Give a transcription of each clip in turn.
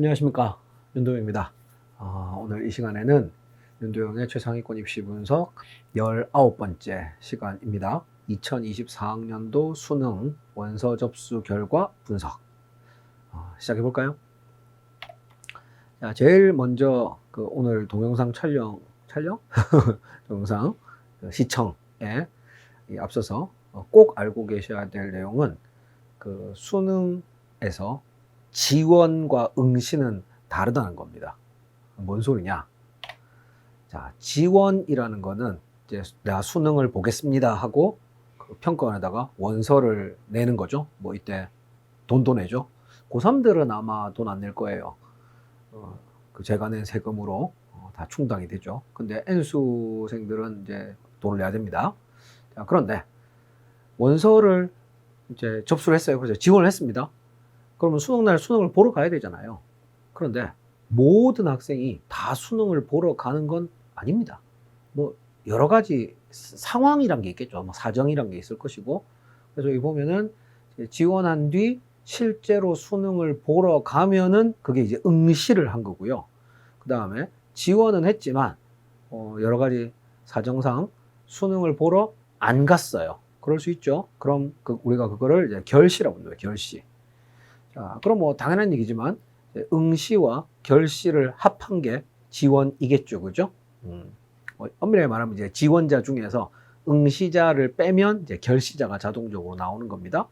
안녕하십니까, 윤도영입니다. 오늘 이 시간에는 윤도영의 최상위권 입시 분석 19번째 시간입니다. 2024학년도 수능 원서 접수 결과 분석 시작해 볼까요? 자, 제일 먼저 오늘 동영상 촬영 동영상 시청에 앞서서 꼭 알고 계셔야 될 내용은 수능에서 지원과 응시는 다르다는 겁니다. 뭔 소리냐? 자, 지원이라는 거는 이제 내가 수능을 보겠습니다 하고 평가원에다가 원서를 내는 거죠. 뭐 이때 돈도 내죠. 고3들은 아마 돈 안 낼 거예요. 제가 낸 세금으로 다 충당이 되죠. 근데 N수생들은 이제 돈을 내야 됩니다. 자, 그런데 원서를 이제 접수를 했어요. 그래서 지원을 했습니다. 그러면 수능날 수능을 보러 가야 되잖아요. 그런데 모든 학생이 다 수능을 보러 가는 건 아닙니다. 뭐 여러 가지 상황이란 게 있겠죠. 뭐 사정이란 게 있을 것이고. 그래서 여기 보면은 지원한 뒤 실제로 수능을 보러 가면은 그게 이제 응시를 한 거고요. 그 다음에 지원은 했지만 여러 가지 사정상 수능을 보러 안 갔어요. 그럴 수 있죠. 그럼 우리가 그거를 이제 결시라고 합니다. 결시. 자, 그럼 뭐 당연한 얘기지만 응시와 결시를 합한 게 지원이겠죠, 그죠? 엄밀히 말하면 이제 지원자 중에서 응시자를 빼면 이제 결시자가 자동적으로 나오는 겁니다.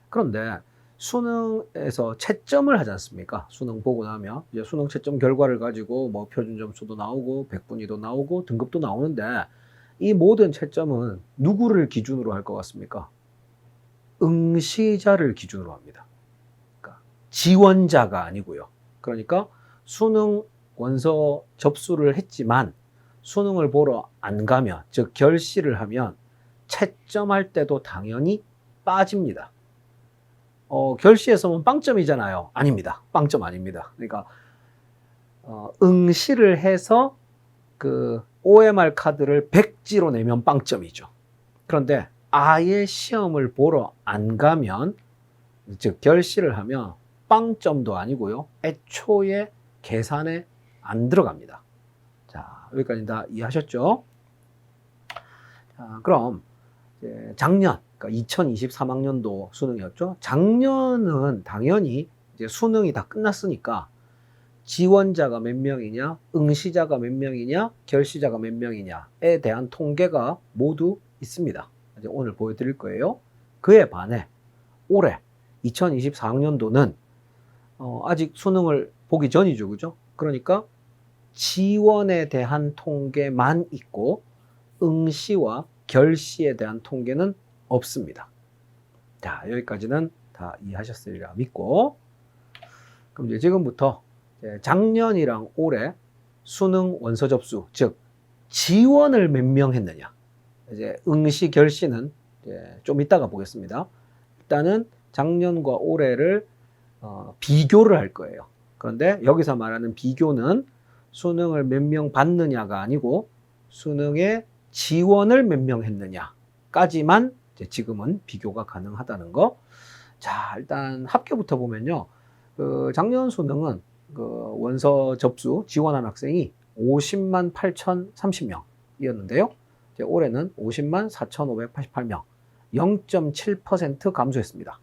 그런데 수능에서 채점을 하지 않습니까? 수능 보고 나면 이제 수능 채점 결과를 가지고 뭐 표준 점수도 나오고 백분위도 나오고 등급도 나오는데 이 모든 채점은 누구를 기준으로 할 것 같습니까? 응시자를 기준으로 합니다. 지원자가 아니고요. 그러니까 수능 원서 접수를 했지만 수능을 보러 안 가면, 즉 결시를 하면 채점할 때도 당연히 빠집니다. 결시에서는 빵점이잖아요. 아닙니다. 빵점 아닙니다. 그러니까 응시를 해서 그 OMR 카드를 100지로 내면 빵점이죠. 그런데 아예 시험을 보러 안 가면, 즉 결시를 하면 빵점도 아니고요. 애초에 계산에 안 들어갑니다. 자, 여기까지 다 이해하셨죠? 자, 그럼 이제 작년, 그러니까 2023학년도 수능이었죠. 작년은 당연히 이제 수능이 다 끝났으니까 지원자가 몇 명이냐, 응시자가 몇 명이냐, 결시자가 몇 명이냐에 대한 통계가 모두 있습니다. 이제 오늘 보여드릴 거예요. 그에 반해 올해 2024학년도는 아직 수능을 보기 전이죠, 그죠? 그러니까 지원에 대한 통계만 있고 응시와 결시에 대한 통계는 없습니다. 자, 여기까지는 다 이해하셨으리라 믿고, 그럼 이제 지금부터 작년이랑 올해 수능 원서 접수, 즉 지원을 몇 명 했느냐, 이제 응시 결시는 이제 좀 이따가 보겠습니다. 일단은 작년과 올해를 비교를 할 거예요. 그런데 여기서 말하는 비교는 수능을 몇 명 받느냐가 아니고 수능에 지원을 몇 명 했느냐까지만 지금은 비교가 가능하다는 거. 자, 일단 합계부터 보면요. 작년 수능은 원서 접수 지원한 학생이 50만 8,030명이었는데요. 올해는 50만 4,588명, 0.7% 감소했습니다.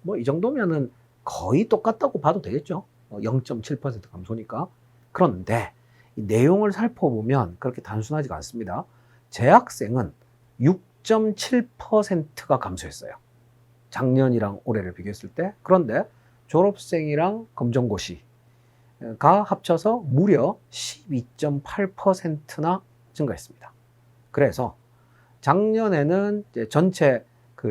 뭐 이 정도면은 거의 똑같다고 봐도 되겠죠. 0.7% 감소니까. 그런데 이 내용을 살펴보면 그렇게 단순하지가 않습니다. 재학생은 6.7%가 감소했어요. 작년이랑 올해를 비교했을 때. 그런데 졸업생이랑 검정고시가 합쳐서 무려 12.8%나 증가했습니다. 그래서 작년에는 이제 전체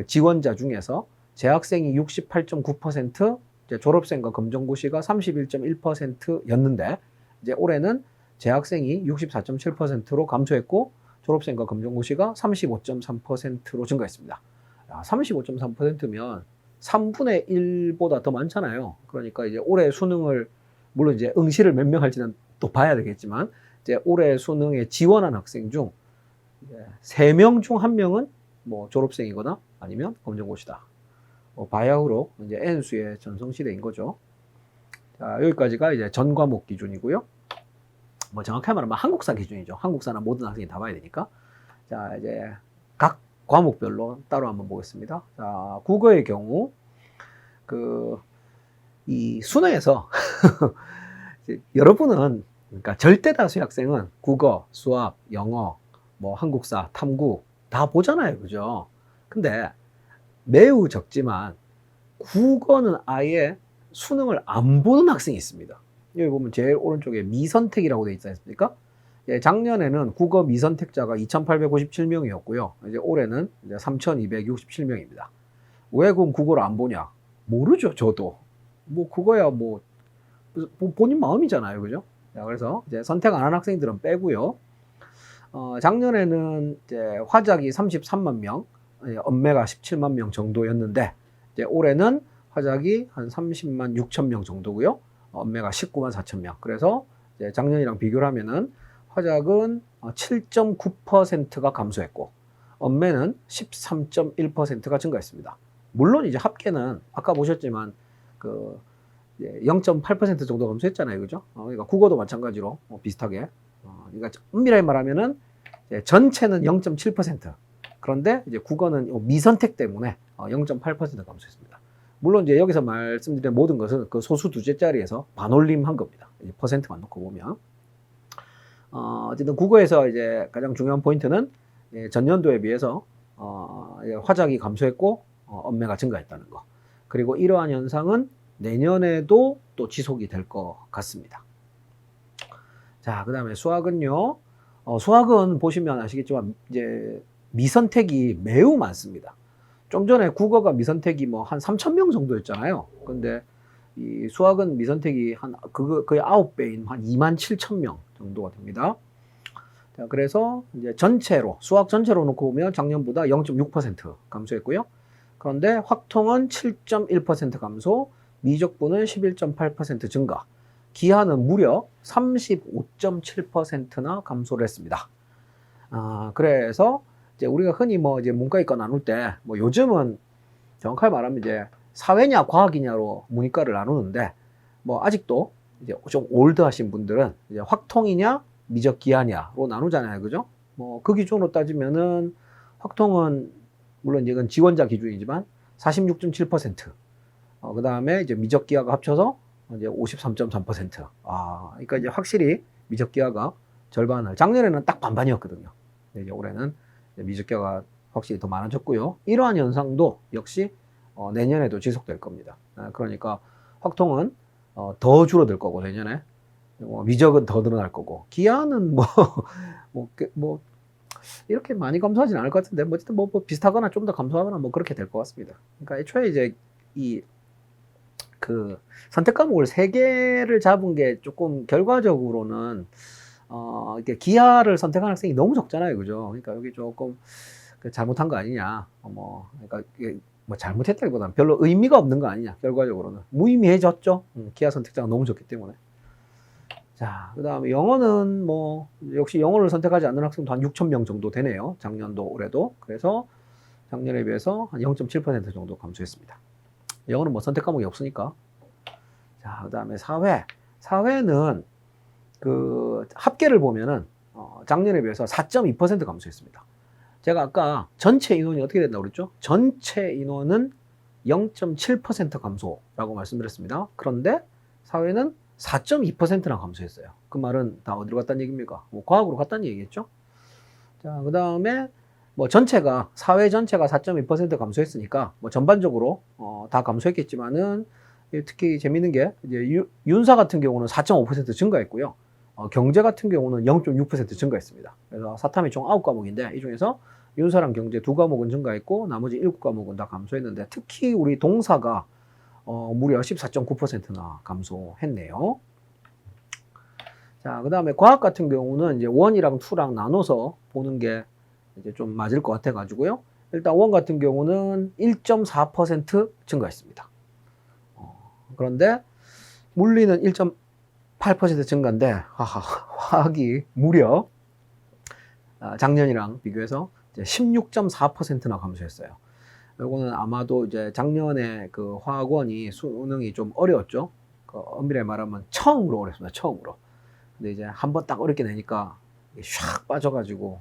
지원자 중에서 재학생이 68.9%, 졸업생과 검정고시가 31.1%였는데 이제 올해는 재학생이 64.7%로 감소했고 졸업생과 검정고시가 35.3%로 증가했습니다. 35.3%면 3분의 1보다 더 많잖아요. 그러니까 이제 올해 수능을, 물론 이제 응시를 몇 명 할지는 또 봐야 되겠지만, 이제 올해 수능에 지원한 학생 중 3명 중 1명은 뭐 졸업생이거나 아니면 검정고시다. 바야흐로 이제 N수의 전성시대인 거죠. 자, 여기까지가 이제 전 과목 기준이고요. 뭐 정확히 말하면 한국사 기준이죠. 한국사는 모든 학생이 다 봐야 되니까. 자, 이제 각 과목별로 따로 한번 보겠습니다. 자, 국어의 경우 이 수능에서 여러분은 그러니까 절대 다수의 학생은 국어, 수학, 영어, 뭐 한국사, 탐구 다 보잖아요. 그죠? 근데 매우 적지만 국어는 아예 수능을 안 보는 학생이 있습니다. 여기 보면 제일 오른쪽에 미선택이라고 되어 있지 않습니까? 예, 작년에는 국어 미선택자가 2,857명이었고요. 이제 올해는 이제 3,267명입니다. 왜 그럼 국어를 안 보냐? 모르죠, 저도. 뭐 그거야 뭐 본인 마음이잖아요, 그죠? 자, 그래서 이제 선택 안 한 학생들은 빼고요. 작년에는 이제 화작이 33만 명, 엄매가 17만 명 정도였는데 이제 올해는 화작이 한 30만 6천 명 정도고요. 엄매가 19만 4천 명. 그래서 이제 작년이랑 비교를 하면은 화작은 7.9%가 감소했고 엄매는 13.1%가 증가했습니다. 물론 이제 합계는 아까 보셨지만 그 0.8% 정도 감소했잖아요, 그죠? 그러니까 국어도 마찬가지로 비슷하게. 그러니까 엄밀하게 말하면은 전체는 0.7%. 그런데 이제 국어는 미선택 때문에 0.8% 감소했습니다. 물론 이제 여기서 말씀드린 모든 것은 그 소수 두째짜리에서 반올림한 겁니다. 이제 퍼센트만 놓고 보면. 어쨌든 국어에서 이제 가장 중요한 포인트는 전년도에 비해서 화작이 감소했고 엄매가 증가했다는 거. 그리고 이러한 현상은 내년에도 또 지속이 될 것 같습니다. 자, 그 다음에 수학은요. 수학은 보시면 아시겠지만 이제 미선택이 매우 많습니다. 좀 전에 국어가 미선택이 뭐 한 3,000명 정도였잖아요. 근데 이 수학은 미선택이 거의 9배인 한 27,000명 정도가 됩니다. 자, 그래서 이제 수학 전체로 놓고 보면 작년보다 0.6% 감소했고요. 그런데 확통은 7.1% 감소, 미적분은 11.8% 증가, 기하는 무려 35.7%나 감소를 했습니다. 그래서 이제 우리가 흔히 뭐 이제 문과이과 나눌 때 뭐 요즘은 정확하게 말하면 이제 사회냐 과학이냐로 문이과를 나누는데 뭐 아직도 이제 좀 올드하신 분들은 이제 확통이냐 미적 기하냐로 나누잖아요, 그죠? 뭐 그 기준으로 따지면은 확통은 물론 이건 지원자 기준이지만 46.7%. 그 다음에 이제 미적 기하가 합쳐서 이제 53.3%. 그러니까 이제 확실히 미적 기하가 절반을, 작년에는 딱 반반이었거든요. 이제 올해는 미적 기하가 확실히 더 많아졌고요. 이러한 현상도 역시 내년에도 지속될 겁니다. 그러니까 확통은 더 줄어들 거고 내년에, 미적은 더 늘어날 거고, 기하는 뭐 이렇게 많이 감소하진 않을 것 같은데, 어쨌든 뭐 비슷하거나 좀 더 감소하거나 뭐 그렇게 될 것 같습니다. 그러니까 애초에 이제 그 선택 과목을 3개를 잡은 게 조금 결과적으로는 이렇게 기하를 선택한 학생이 너무 적잖아요, 그죠? 그러니까 여기 조금 잘못한 거 아니냐, 그러니까 이게 뭐 잘못했다기보다는 별로 의미가 없는 거 아니냐, 결과적으로는 무의미해졌죠. 기하 선택자가 너무 적기 때문에. 자, 그 다음에 영어는 뭐 역시 영어를 선택하지 않는 학생도 한 6,000명 정도 되네요, 작년도 올해도. 그래서 작년에 비해서 한 0.7% 정도 감소했습니다. 영어는 뭐 선택 과목이 없으니까. 자, 그 다음에 사회는 그 합계를 보면은 작년에 비해서 4.2% 감소했습니다. 제가 아까 전체 인원이 어떻게 된다고 그랬죠? 전체 인원은 0.7% 감소라고 말씀드렸습니다. 그런데 사회는 4.2%나 감소했어요. 그 말은 다 어디로 갔다는 얘기입니까? 뭐 과학으로 갔다는 얘기겠죠? 자, 그 다음에 뭐 사회 전체가 4.2% 감소했으니까 뭐 전반적으로 다 감소했겠지만은, 특히 재밌는 게 이제 윤사 같은 경우는 4.5% 증가했고요. 경제 같은 경우는 0.6% 증가했습니다. 그래서 사탐이 총 9과목인데 이 중에서 윤사랑 경제 2과목은 증가했고 나머지 7과목은 다 감소했는데, 특히 우리 동사가 무려 14.9%나 감소했네요. 자, 그 다음에 과학 같은 경우는 이제 1이랑 2랑 나눠서 보는 게 이제 좀 맞을 것 같아 가지고요. 일단 1 같은 경우는 1.4% 증가했습니다. 그런데 물리는 1.8% 증가인데, 화학이 무려 작년이랑 비교해서 16.4%나 감소했어요. 이거는 아마도 이제 작년에 그 화학원이 수능이 좀 어려웠죠. 엄밀히 말하면 처음으로 어렵습니다. 처음으로. 근데 이제 한번 딱 어렵게 내니까 샥 빠져가지고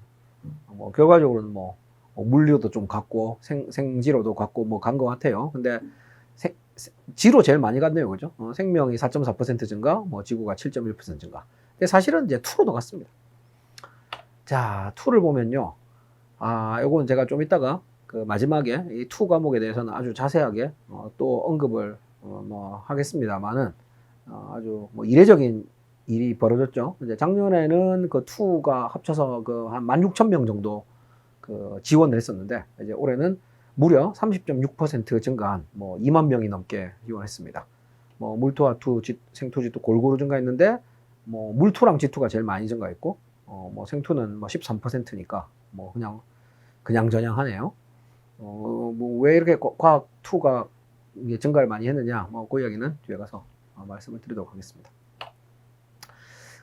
뭐 결과적으로는 뭐 물리로도 좀 갔고 생지로도 갔고 뭐 간 것 같아요. 근데 지로 제일 많이 갔네요, 그죠? 생명이 4.4% 증가, 뭐 지구가 7.1% 증가. 근데 사실은 이제 투로도 갔습니다. 자, 투를 보면요. 요건 제가 좀 이따가 그 마지막에 이 투 과목에 대해서는 아주 자세하게 또 언급을 뭐 하겠습니다만은 아주 뭐 이례적인 일이 벌어졌죠. 이제 작년에는 그 투가 합쳐서 그 한 16,000명 정도 그 지원을 했었는데 이제 올해는 무려 30.6% 증가한 뭐 2만 명이 넘게 지원했습니다. 뭐 물투와 투, 생투, G2 골고루 증가했는데 뭐 물투랑 G2가 제일 많이 증가했고 뭐 생투는 뭐 13%니까 뭐 그냥 저냥하네요. 뭐 왜 이렇게 과학 투가 증가를 많이 했느냐, 뭐 그 이야기는 뒤에 가서 말씀을 드리도록 하겠습니다.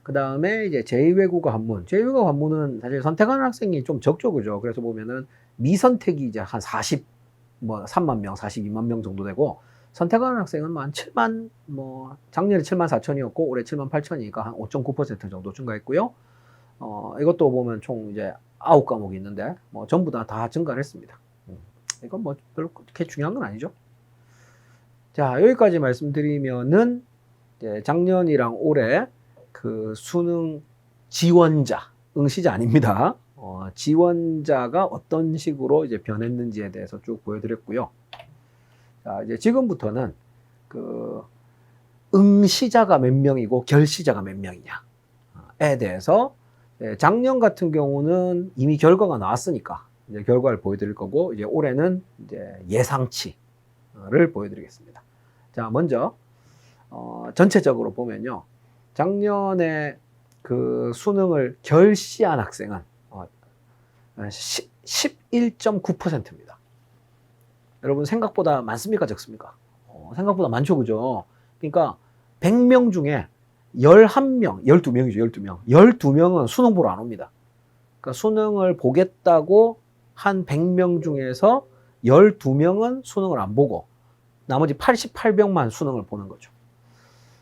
그 다음에 이제 제2외국어 한문. 제2외국어 한문은 사실 선택하는 학생이 좀 적죠, 그죠? 그래서 보면은 미선택이 이제 한 3만 명, 42만 명 정도 되고, 선택하는 학생은 뭐 한 7만, 뭐, 작년에 7만 4천이었고, 올해 7만 8천이니까 한 5.9% 정도 증가했고요. 이것도 보면 총 이제 9과목이 있는데, 뭐 전부 다 증가를 했습니다. 이건 뭐 별로 그렇게 중요한 건 아니죠. 자, 여기까지 말씀드리면은, 이제 작년이랑 올해 그 수능 지원자, 응시자 아닙니다. 지원자가 어떤 식으로 이제 변했는지에 대해서 쭉 보여드렸고요. 자, 이제 지금부터는 그 응시자가 몇 명이고 결시자가 몇 명이냐에 대해서 작년 같은 경우는 이미 결과가 나왔으니까 이제 결과를 보여드릴 거고 이제 올해는 이제 예상치를 보여드리겠습니다. 자, 먼저 전체적으로 보면요. 작년에 그 수능을 결시한 학생은 11.9%입니다. 여러분 생각보다 많습니까? 적습니까? 생각보다 많죠, 그죠? 그러니까 100명 중에 11명, 12명이죠, 12명. 12명은 수능 보러 안 옵니다. 그러니까 수능을 보겠다고 한 100명 중에서 12명은 수능을 안 보고 나머지 88명만 수능을 보는 거죠.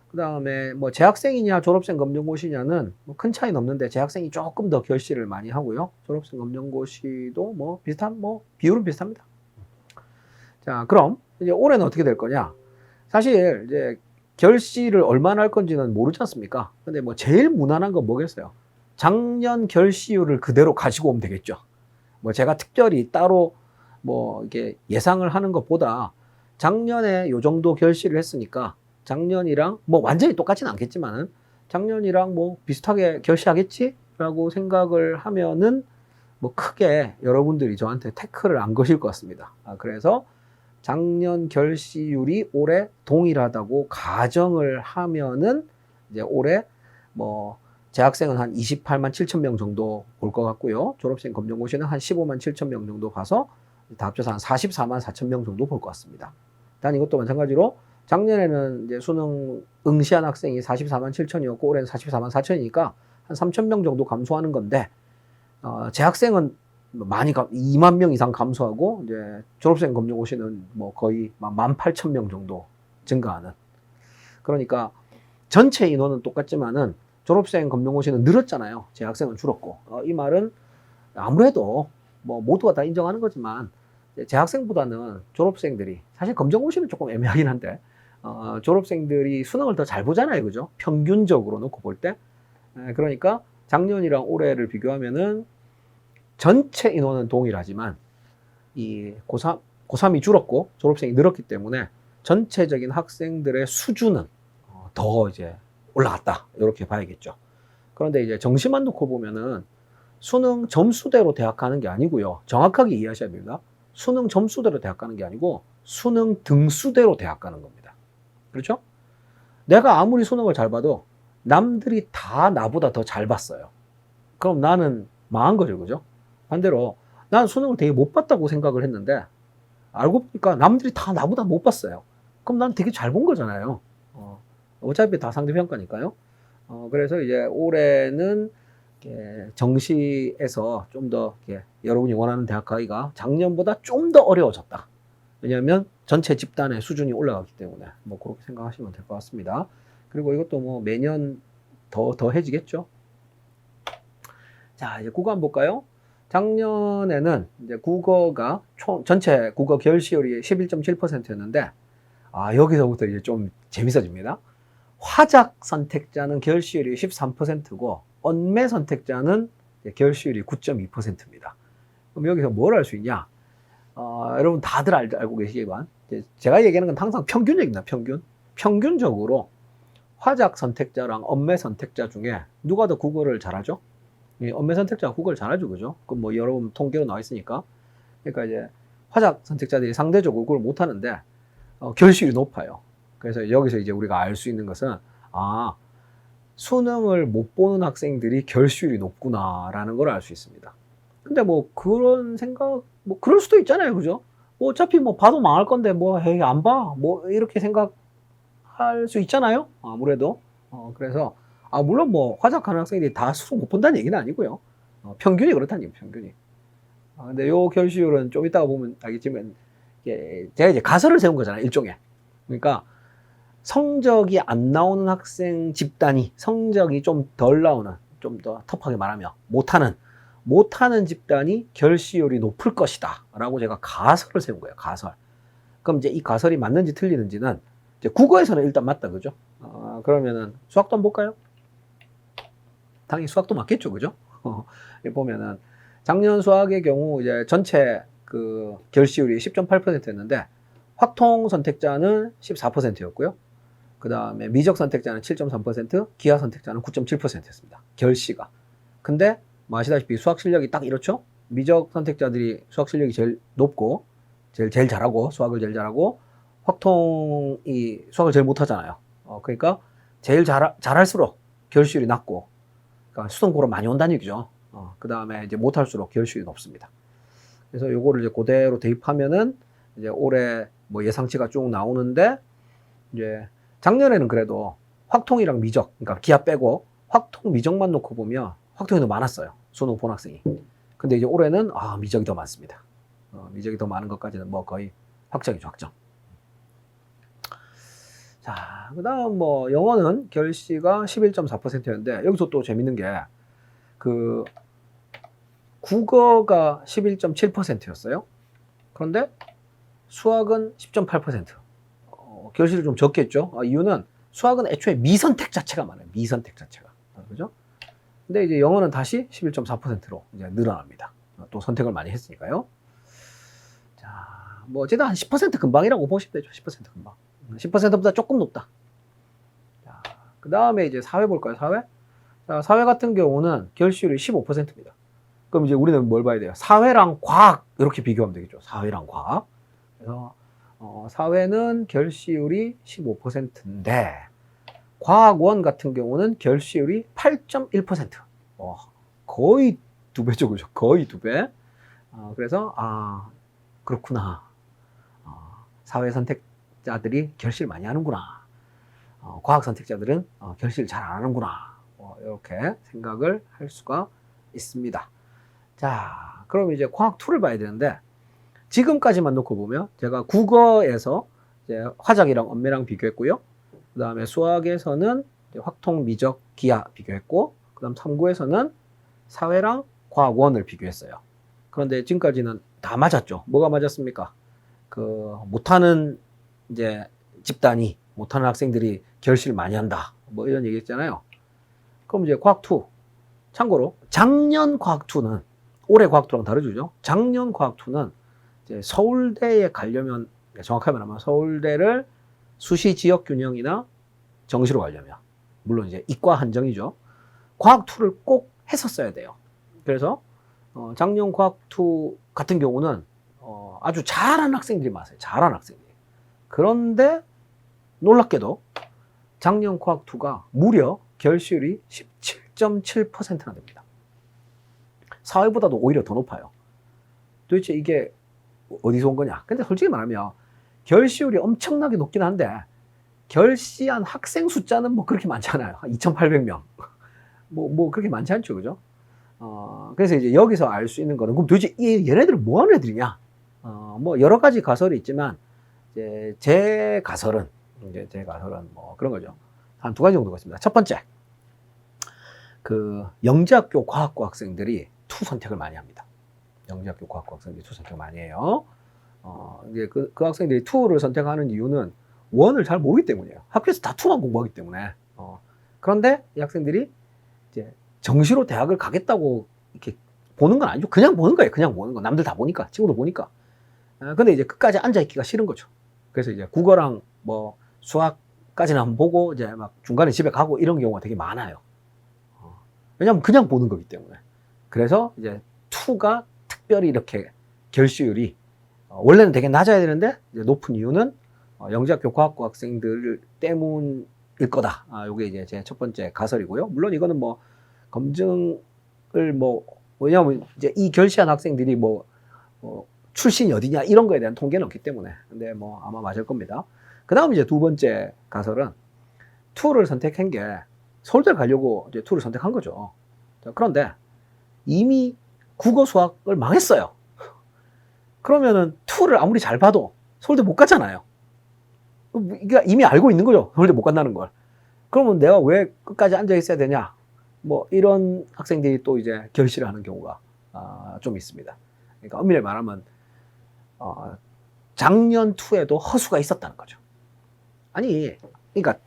그 다음에 뭐 재학생이냐 졸업생 검정고시냐는 뭐 큰 차이는 없는데 재학생이 조금 더 결시를 많이 하고요. 졸업생 검정고시도 뭐 비슷한 뭐 비율은 비슷합니다. 자, 그럼 이제 올해는 어떻게 될 거냐? 사실 이제 결시를 얼마나 할 건지는 모르지 않습니까? 근데 뭐 제일 무난한 건 뭐겠어요? 작년 결시율을 그대로 가지고 오면 되겠죠. 뭐 제가 특별히 따로 뭐 이게 예상을 하는 것보다 작년에 요 정도 결시를 했으니까 작년이랑 뭐 완전히 똑같지는 않겠지만은 작년이랑 뭐 비슷하게 결시하겠지라고 생각을 하면은 뭐 크게 여러분들이 저한테 태클을 안 거실 것 같습니다. 그래서 작년 결시율이 올해 동일하다고 가정을 하면은 이제 올해 뭐 재학생은 한 28만 7천 명 정도 볼 것 같고요. 졸업생 검정고시는 한 15만 7천 명 정도 가서 다 합쳐서 한 44만 4천 명 정도 볼 것 같습니다. 단 이것도 마찬가지로 작년에는 이제 수능 응시한 학생이 44만 7천이었고 올해는 44만 4천이니까 한 3천 명 정도 감소하는 건데 재학생은 많이 2만 명 이상 감소하고 이제 졸업생 검정고시는 뭐 거의 18,000명 정도 증가하는. 그러니까 전체 인원은 똑같지만은 졸업생 검정고시는 늘었잖아요. 재학생은 줄었고. 이 말은 아무래도 뭐 모두가 다 인정하는 거지만 재학생보다는 졸업생들이 사실 검정고시는 조금 애매하긴 한데 졸업생들이 수능을 더 잘 보잖아요, 그죠? 평균적으로 놓고 볼 때. 그러니까 작년이랑 올해를 비교하면은 전체 인원은 동일하지만 이 고3이 줄었고 졸업생이 늘었기 때문에 전체적인 학생들의 수준은 더 이제 올라갔다, 이렇게 봐야겠죠. 그런데 이제 정시만 놓고 보면은 수능 점수대로 대학 가는 게 아니고요. 정확하게 이해하셔야 됩니다. 수능 점수대로 대학 가는 게 아니고 수능 등수대로 대학 가는 겁니다. 그렇죠? 내가 아무리 수능을 잘 봐도 남들이 다 나보다 더 잘 봤어요. 그럼 나는 망한 거죠, 그죠? 반대로 난 수능을 되게 못 봤다고 생각을 했는데 알고 보니까 남들이 다 나보다 못 봤어요. 그럼 난 되게 잘 본 거잖아요. 어차피 다 상대평가니까요. 그래서 이제 올해는 정시에서 좀 더 여러분이 원하는 대학 가기가 작년보다 좀 더 어려워졌다. 왜냐하면 전체 집단의 수준이 올라갔기 때문에 뭐 그렇게 생각하시면 될 것 같습니다. 그리고 이것도 뭐 매년 더해지겠죠. 자, 이제 국어 한번 볼까요? 작년에는 이제 국어가 전체 국어 결시율이 11.7%였는데, 여기서부터 이제 좀 재밌어집니다. 화작 선택자는 결시율이 13%고, 언매 선택자는 결시율이 9.2%입니다. 그럼 여기서 뭘 알 수 있냐? 여러분 다들 알고 계시겠지만, 제가 얘기하는 건 항상 평균 얘기입니다, 평균. 평균적으로 화작 선택자랑 언매 선택자 중에 누가 더 국어를 잘하죠? 언매 선택자가 국어를 잘하죠, 그죠? 그럼 뭐 여러분 통계로 나와 있으니까. 그러니까 이제 화작 선택자들이 상대적으로 국어를 못하는데 결실이 높아요. 그래서 여기서 이제 우리가 알 수 있는 것은 수능을 못 보는 학생들이 결실이 높구나라는 걸 알 수 있습니다. 근데 뭐 그런 생각, 뭐 그럴 수도 있잖아요, 그죠? 뭐 어차피 뭐 봐도 망할 건데 뭐 에이 안 봐, 뭐 이렇게 생각할 수 있잖아요. 아무래도 그래서 물론 뭐 화작하는 학생들이 다 수능 못 본다는 얘기는 아니고요. 평균이 그렇다는 얘기예요, 평균이. 근데 요 결시율은 좀 이따가 보면 알겠지만 제가 이제 가설을 세운 거잖아요, 일종의. 그러니까 성적이 안 나오는 학생 집단이 성적이 좀 덜 나오는, 좀 더 터프하게 말하면 못하는 집단이 결시율이 높을 것이다 라고 제가 가설을 세운 거예요, 가설. 그럼 이제 이 가설이 맞는지 틀리는지는 이제 국어에서는 일단 맞다, 그죠? 그러면은 수학도 한번 볼까요? 당연히 수학도 맞겠죠, 그죠? 보면은 작년 수학의 경우 이제 전체 그 결시율이 10.8%였는데 확통 선택자는 14%였고요. 그 다음에 미적 선택자는 7.3%, 기하 선택자는 9.7%였습니다. 결시가. 근데 뭐 아시다시피 수학 실력이 딱 이렇죠? 미적 선택자들이 수학 실력이 제일 높고 제일 잘하고 수학을 제일 잘하고 확통이 수학을 제일 못하잖아요. 그러니까 제일 잘할수록 결시율이 낮고, 그러니까 수능 보러 많이 온다는 얘기죠. 그 다음에 이제 못할수록 결실이 높습니다. 그래서 요거를 이제 그대로 대입하면은 이제 올해 뭐 예상치가 쭉 나오는데, 이제 작년에는 그래도 확통이랑 미적, 그러니까 기하 빼고 확통 미적만 놓고 보면 확통이 더 많았어요, 수능 본 학생이. 근데 이제 올해는 미적이 더 많습니다. 미적이 더 많은 것까지는 뭐 거의 확정이죠, 확정. 자, 그 다음 뭐 영어는 결시가 11.4%였는데 여기서 또 재밌는 게 그 국어가 11.7%였어요. 그런데 수학은 10.8%. 결실이 좀 적겠죠. 이유는 수학은 애초에 미선택 자체가 많아요. 미선택 자체가. 그죠? 근데 이제 영어는 다시 11.4%로 이제 늘어납니다. 또 선택을 많이 했으니까요. 자, 뭐 어쨌든 한 10% 금방이라고 보시면 되죠. 10% 금방. 10%보다 조금 높다. 그 다음에 이제 사회 볼까요? 사회? 자, 사회 같은 경우는 결시율이 15%입니다. 그럼 이제 우리는 뭘 봐야 돼요? 사회랑 과학 이렇게 비교하면 되겠죠. 사회랑 과학. 그래서 사회는 결시율이 15%인데 과학원 같은 경우는 결시율이 8.1%. 거의 2배죠, 그죠? 거의 2배. 그래서 그렇구나. 사회 선택자들이 결실 많이 하는구나. 과학 선택자들은 결실 잘 안 하는구나. 이렇게 생각을 할 수가 있습니다. 자, 그럼 이제 과학 2를 봐야 되는데 지금까지만 놓고 보면 제가 국어에서 이제 화작이랑 언매랑 비교했고요. 그 다음에 수학에서는 확통, 미적, 기하 비교했고, 그 다음 탐구에서는 사회랑 과학원을 비교했어요. 그런데 지금까지는 다 맞았죠. 뭐가 맞았습니까? 못하는 이제 집단이, 못하는 학생들이 결실을 많이 한다, 뭐 이런 얘기 했잖아요. 그럼 이제 과학2. 참고로 작년 과학2는 올해 과학2랑 다르죠. 작년 과학2는 이제 서울대에 가려면, 정확하게 말하면 서울대를 수시 지역 균형이나 정시로 가려면, 물론 이제 이과 한정이죠. 과학2를 꼭 했었어야 돼요. 그래서 작년 과학2 같은 경우는 아주 잘하는 학생들이 많았어요. 잘하는 학생들이. 그런데 놀랍게도 작년 과학2가 무려 결실이 17.7%나 됩니다. 사회보다도 오히려 더 높아요. 도대체 이게 어디서 온 거냐? 근데 솔직히 말하면 결시율이 엄청나게 높긴 한데 결시한 학생 숫자는 뭐 그렇게 많지 않아요. 2,800명. 뭐 그렇게 많지 않죠, 그죠? 그래서 이제 여기서 알 수 있는 거는, 그럼 도대체 얘네들은 뭐 하는 애들이냐? 뭐 여러 가지 가설이 있지만 이제 제 가설은 뭐 그런 거죠. 한 2가지 정도가 있습니다. 첫 번째, 그 영재학교 과학고 학생들이 투 선택을 많이 합니다. 영재학교 과학고 학생들이 투 선택을 많이 해요. 이제 그 학생들이 투를 선택하는 이유는 원을 잘 모르기 때문이에요. 학교에서 다 투만 공부하기 때문에. 그런데 이 학생들이 이제 정시로 대학을 가겠다고 이렇게 보는 건 아니죠. 그냥 보는 거예요. 그냥 보는 거. 남들 다 보니까, 친구들 보니까. 근데 이제 끝까지 앉아있기가 싫은 거죠. 그래서 이제 국어랑 뭐 수학까지는 한번 보고 이제 막 중간에 집에 가고 이런 경우가 되게 많아요. 왜냐면 그냥 보는 거기 때문에. 그래서 이제 투가 특별히 이렇게 결시율이 원래는 되게 낮아야 되는데 이제 높은 이유는 영재학교 과학고 학생들 때문일 거다. 요게 이제 제 첫 번째 가설이고요. 물론 이거는 뭐 검증을 뭐 왜냐하면 이제 이 결시한 학생들이 뭐 출신이 어디냐 이런 거에 대한 통계는 없기 때문에. 근데 뭐 아마 맞을 겁니다. 그 다음 이제 두 번째 가설은 투를 선택한 게 서울대 가려고 이제 투를 선택한 거죠. 그런데 이미 국어 수학을 망했어요. 그러면은 투를 아무리 잘 봐도 서울대 못 갔잖아요. 그러니까 이미 알고 있는 거죠. 서울대 못 간다는 걸. 그러면 내가 왜 끝까지 앉아 있어야 되냐? 뭐 이런 학생들이 또 이제 결시를 하는 경우가 좀 있습니다. 그러니까 엄밀히 말하면 작년 투에도 허수가 있었다는 거죠. 아니, 그러니까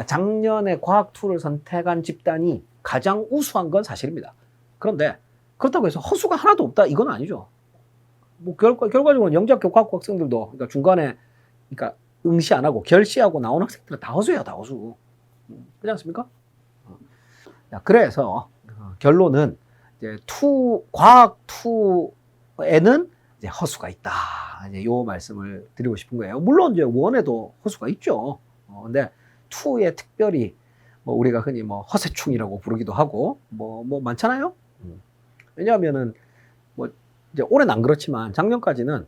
작년에 과학 투를 선택한 집단이 가장 우수한 건 사실입니다. 그런데 그렇다고 해서 허수가 하나도 없다 이건 아니죠. 뭐 결과적으로 영재학교 과학고 학생들도 그러니까 중간에 그러니까 응시 안 하고 결시하고 나온 학생들은 다 허수예요, 다 허수. 그렇지 않습니까? 그래서 결론은 이제 과학 투에는 이제 허수가 있다. 이제 요 말씀을 드리고 싶은 거예요. 물론 이제 원에도 허수가 있죠. 근데 투에 특별히 뭐 우리가 흔히 뭐 허세충이라고 부르기도 하고 뭐 많잖아요. 왜냐하면은 뭐 이제 올해는 안 그렇지만 작년까지는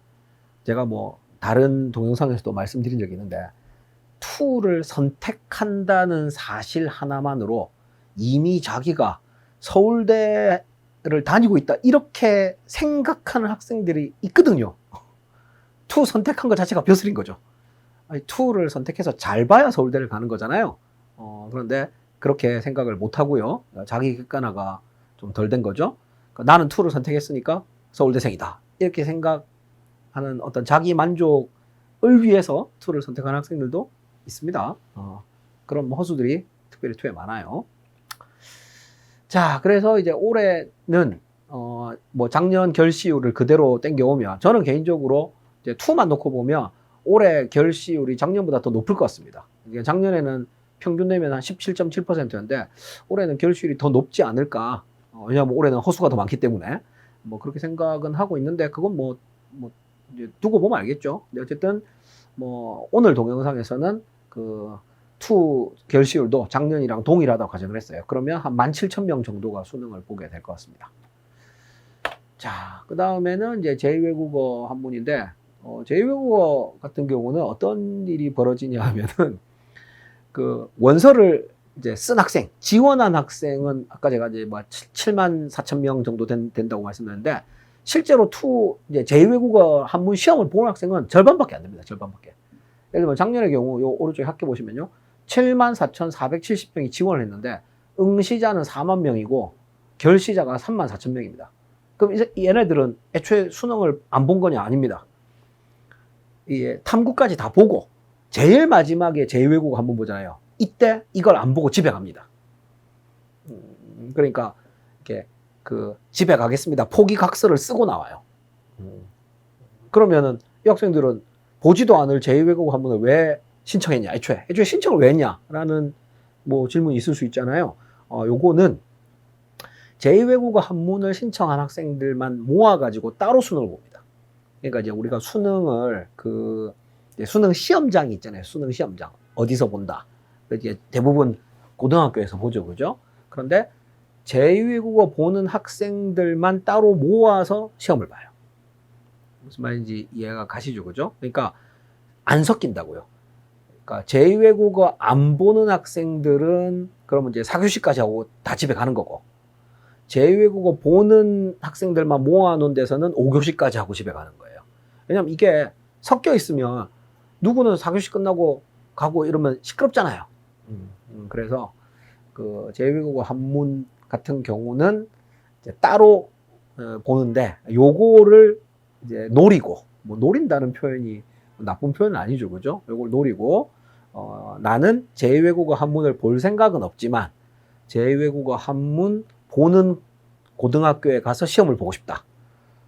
제가 뭐 다른 동영상에서도 말씀드린 적이 있는데 투를 선택한다는 사실 하나만으로 이미 자기가 서울대를 다니고 있다 이렇게 생각하는 학생들이 있거든요. 투 선택한 것 자체가 벼슬인 거죠. 아니, 투를 선택해서 잘 봐야 서울대를 가는 거잖아요. 그런데 그렇게 생각을 못 하고요. 자기 객관화가 좀 덜 된 거죠. 그러니까 나는 투를 선택했으니까 서울대생이다. 이렇게 생각하는 어떤 자기 만족을 위해서 투를 선택하는 학생들도 있습니다. 그런 허수들이 특별히 투에 많아요. 자, 그래서 이제 올해는 뭐 작년 결시율을 그대로 땡겨오면 저는 개인적으로 이제 투만 놓고 보면 올해 결시율이 작년보다 더 높을 것 같습니다. 작년에는 평균 내면 한 17.7%였는데 올해는 결시율이 더 높지 않을까. 왜냐하면 올해는 허수가 더 많기 때문에 뭐 그렇게 생각은 하고 있는데 그건 뭐 이제 두고 보면 알겠죠. 근데 어쨌든 뭐 오늘 동영상에서는 그 투 결시율도 작년이랑 동일하다고 가정을 했어요. 그러면 한 17,000명 정도가 수능을 보게 될 것 같습니다. 자, 그 다음에는 이제 제2외국어 한문인데 제2외국어 같은 경우는 어떤 일이 벌어지냐 하면은 그 원서를 이제 쓴 학생, 지원한 학생은 아까 제가 이제 뭐 74,000명 정도 된다고 말씀드렸는데 실제로 이제 제2외국어 한문 시험을 보는 학생은 절반밖에 안 됩니다. 절반밖에. 예를 들면 작년의 경우 요 오른쪽에 학교 보시면요. 74,470명이 지원을 했는데 응시자는 4만 명이고 결시자가 34,000명입니다. 그럼 이제 얘네들은 애초에 수능을 안 본 거냐? 아닙니다. 이게 탐구까지 다 보고 제일 마지막에 제2외국어 한번 보잖아요. 이때 이걸 안 보고 집에 갑니다. 그러니까 이렇게 집에 가겠습니다. 포기각서를 쓰고 나와요. 그러면은 이 학생들은 보지도 않을 제2외국어 한문을 왜 신청했냐? 애초에 신청을 왜 했냐라는 뭐 질문이 있을 수 있잖아요. 요거는 제2외국어 한문을 신청한 학생들만 모아가지고 따로 수능을 봅니다. 그러니까 이제 우리가 수능을 수능 시험장이 있잖아요. 수능 시험장 어디서 본다. 이제 대부분 고등학교에서 보죠, 그죠? 그런데 제2외국어 보는 학생들만 따로 모아서 시험을 봐요. 무슨 말인지 이해가 가시죠, 그죠? 그러니까 안 섞인다고요. 그러니까 제2외국어 안 보는 학생들은 그러면 이제 4교시까지 하고 다 집에 가는 거고 제2외국어 보는 학생들만 모아놓은 데서는 5교시까지 하고 집에 가는 거예요. 왜냐면 이게 섞여 있으면 누구는 4교시 끝나고 가고 이러면 시끄럽잖아요. 그래서 그 제2외국어 한문 같은 경우는 이제 따로 보는데 요거를 이제 노리고, 뭐 노린다는 표현이 나쁜 표현은 아니죠, 그죠? 요걸 노리고 나는 제2외국어 한문을 볼 생각은 없지만 제2외국어 한문 보는 고등학교에 가서 시험을 보고 싶다.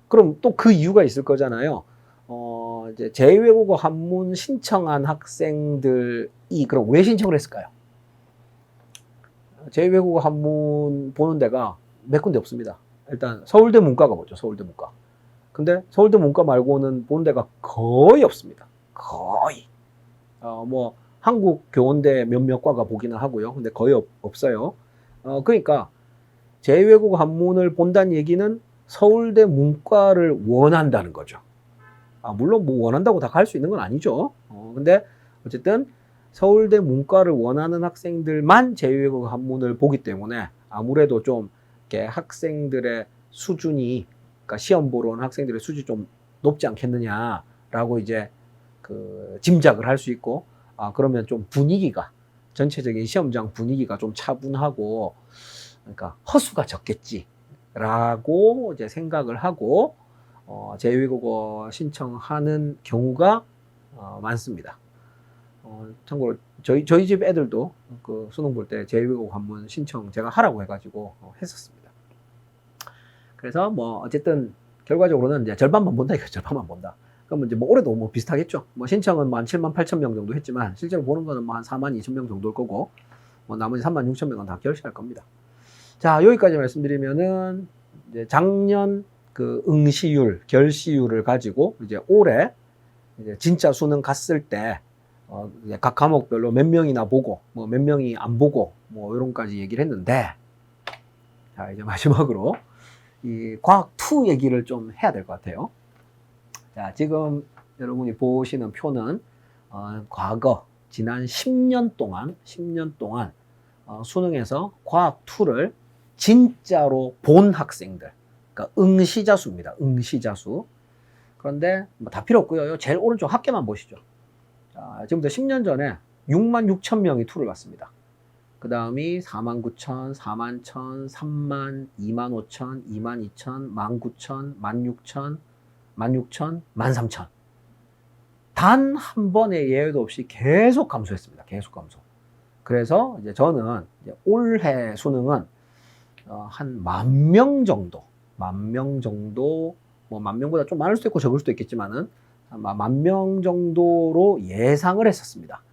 그럼 또 그 이유가 있을 거잖아요. 이제 제2외국어 한문 신청한 학생들이 그럼 왜 신청을 했을까요? 제2외국어 한문 보는 데가 몇 군데 없습니다. 일단 서울대 문과가 뭐죠? 서울대 문과. 근데 서울대 문과 말고는 보는 데가 거의 없습니다. 거의. 뭐 한국 교원대 몇몇 과가 보기는 하고요. 근데 거의 없어요. 그러니까 제2외국어 한문을 본다는 얘기는 서울대 문과를 원한다는 거죠. 물론 뭐 원한다고 다 갈 수 있는 건 아니죠. 근데 어쨌든 서울대 문과를 원하는 학생들만 제2외국어 한문을 보기 때문에 아무래도 좀 이렇게 학생들의 수준이, 그러니까 시험 보러 온 학생들의 수준이 좀 높지 않겠느냐라고 이제 그 짐작을 할 수 있고, 그러면 좀 분위기가, 전체적인 시험장 분위기가 좀 차분하고, 그러니까 허수가 적겠지라고 이제 생각을 하고 제2외국어 신청하는 경우가 많습니다. 참고로 저희 집 애들도 그 수능 볼 때 제2외국어 한문 신청 제가 하라고 해가지고 했었습니다. 그래서 뭐 어쨌든 결과적으로는 이제 절반만 본다, 이거 절반만 본다. 그러면 이제 뭐 올해도 뭐 비슷하겠죠. 뭐 신청은 뭐 한 7만 8천 명 정도 했지만 실제로 보는 거는 뭐 한 4만 2천 명 정도일 거고, 뭐 나머지 3만 6천 명은 다 결시할 겁니다. 자, 여기까지 말씀드리면은 이제 작년 그 응시율, 결시율을 가지고 이제 올해 이제 진짜 수능 갔을 때 각 과목별로 몇 명이나 보고 뭐 몇 명이 안 보고 뭐 이런까지 얘기를 했는데, 자, 이제 마지막으로 이 과학 2 얘기를 좀 해야 될 것 같아요. 자, 지금 여러분이 보시는 표는 과거 지난 10년 동안 수능에서 과학 2를 진짜로 본 학생들, 그러니까 응시자 수입니다. 응시자 수. 그런데 뭐 다 필요 없고요. 제일 오른쪽 합계만 보시죠. 자, 지금부터 10년 전에 6만 6천 명이 2를 봤습니다. 그 다음이 4만 9천, 4만 1천, 3만, 2만 5천, 2만 2천, 1만 9천, 1만 6천, 1만 6천, 1만 3천. 단 한 번의 예외도 없이 계속 감소했습니다. 계속 감소. 그래서 이제 저는 이제 올해 수능은 한 10,000명 정도, 뭐 10,000명보다 좀 많을 수도 있고 적을 수도 있겠지만은 한 10,000명 정도로 예상을 했었습니다.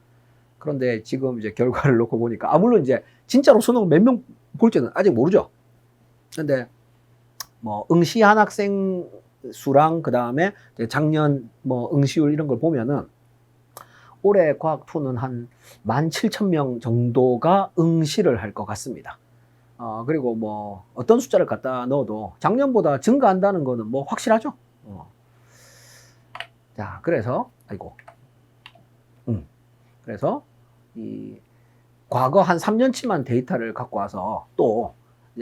그런데 지금 이제 결과를 놓고 보니까, 물론 이제 진짜로 수능 몇 명 볼지는 아직 모르죠. 근데 뭐 응시한 학생 수랑 그 다음에 작년 뭐 응시율 이런 걸 보면은 올해 과학2는 한 17,000명 정도가 응시를 할 것 같습니다. 그리고 뭐 어떤 숫자를 갖다 넣어도 작년보다 증가한다는 거는 뭐 확실하죠. 자, 그래서 그래서 이 과거 한 3년치만 데이터를 갖고 와서 또